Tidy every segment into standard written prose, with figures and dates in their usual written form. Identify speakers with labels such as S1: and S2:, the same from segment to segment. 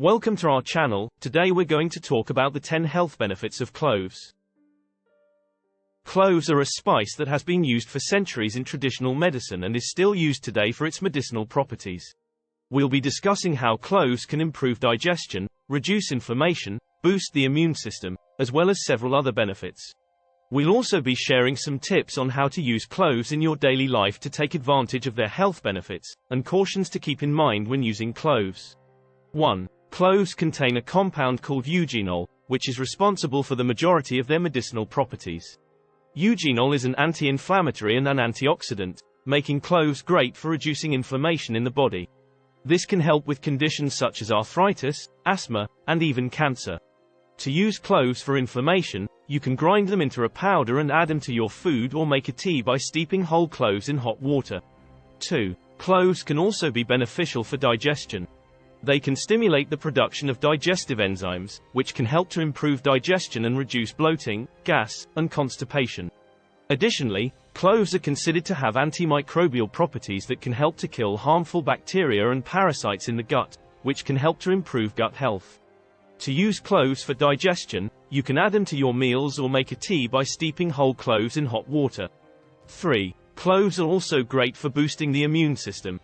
S1: Welcome to our channel. Today we're going to talk about the 10 health benefits of cloves. Cloves are a spice that has been used for centuries in traditional medicine and is still used today for its medicinal properties. We'll be discussing how cloves can improve digestion, reduce inflammation, boost the immune system, as well as several other benefits. We'll also be sharing some tips on how to use cloves in your daily life to take advantage of their health benefits, and cautions to keep in mind when using cloves. 1. Cloves contain a compound called eugenol, which is responsible for the majority of their medicinal properties. Eugenol is an anti-inflammatory and an antioxidant, making cloves great for reducing inflammation in the body. This can help with conditions such as arthritis, asthma, and even cancer. To use cloves for inflammation, you can grind them into a powder and add them to your food or make a tea by steeping whole cloves in hot water. 2. Cloves can also be beneficial for digestion. They can stimulate the production of digestive enzymes, which can help to improve digestion and reduce bloating, gas, and constipation. Additionally, cloves are considered to have antimicrobial properties that can help to kill harmful bacteria and parasites in the gut, which can help to improve gut health. To use cloves for digestion, you can add them to your meals or make a tea by steeping whole cloves in hot water. 3. Cloves are also great for boosting the immune system.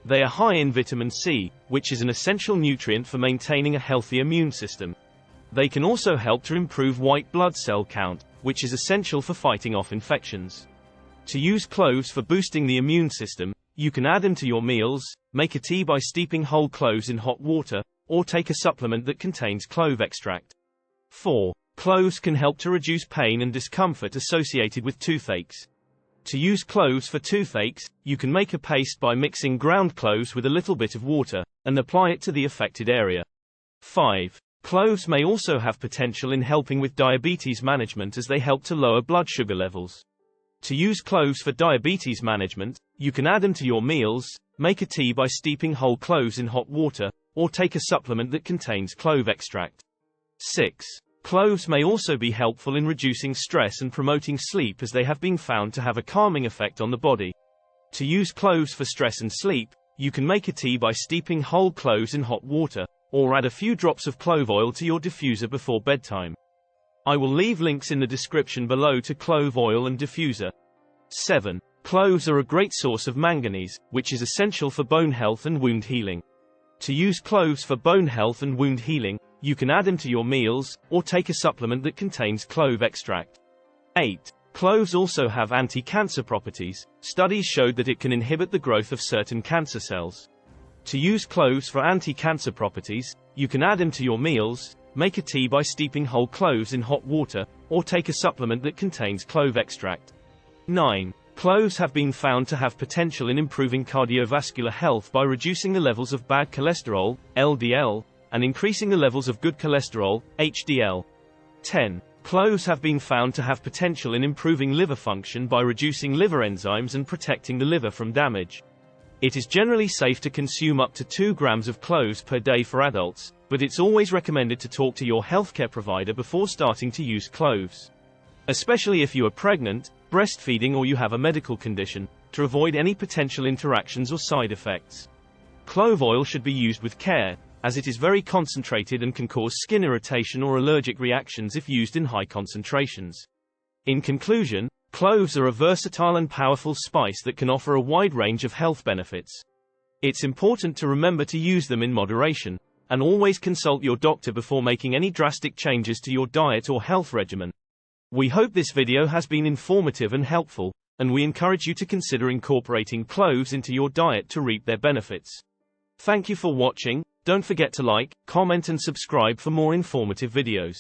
S1: They are high in vitamin C, which is an essential nutrient for maintaining a healthy immune system. They can also help to improve white blood cell count, which is essential for fighting off infections. To use cloves for boosting the immune system, you can add them to your meals, make a tea by steeping whole cloves in hot water, or take a supplement that contains clove extract. 4. Cloves can help to reduce pain and discomfort associated with toothaches. To use cloves for toothaches, you can make a paste by mixing ground cloves with a little bit of water, and apply it to the affected area. 5. Cloves may also have potential in helping with diabetes management as they help to lower blood sugar levels. To use cloves for diabetes management, you can add them to your meals, make a tea by steeping whole cloves in hot water, or take a supplement that contains clove extract. 6. Cloves may also be helpful in reducing stress and promoting sleep as they have been found to have a calming effect on the body. To use cloves for stress and sleep, you can make a tea by steeping whole cloves in hot water, or add a few drops of clove oil to your diffuser before bedtime. I will leave links in the description below to clove oil and diffuser. 7. Cloves are a great source of manganese, which is essential for bone health and wound healing. To use cloves for bone health and wound healing, you can add them to your meals, or take a supplement that contains clove extract. 8. Cloves also have anti-cancer properties. Studies showed that it can inhibit the growth of certain cancer cells. To use cloves for anti-cancer properties, you can add them to your meals, make a tea by steeping whole cloves in hot water, or take a supplement that contains clove extract. 9. Cloves have been found to have potential in improving cardiovascular health by reducing the levels of bad cholesterol, LDL, and increasing the levels of good cholesterol, HDL. 10. Cloves have been found to have potential in improving liver function by reducing liver enzymes and protecting the liver from damage. It is generally safe to consume up to 2 grams of cloves per day for adults, but it's always recommended to talk to your healthcare provider before starting to use cloves. Especially if you are pregnant, breastfeeding, or you have a medical condition, to avoid any potential interactions or side effects. Clove oil should be used with care, as it is very concentrated and can cause skin irritation or allergic reactions if used in high concentrations. In conclusion, cloves are a versatile and powerful spice that can offer a wide range of health benefits. It's important to remember to use them in moderation, and always consult your doctor before making any drastic changes to your diet or health regimen. We hope this video has been informative and helpful, and we encourage you to consider incorporating cloves into your diet to reap their benefits. Thank you for watching. Don't forget to like, comment and subscribe for more informative videos.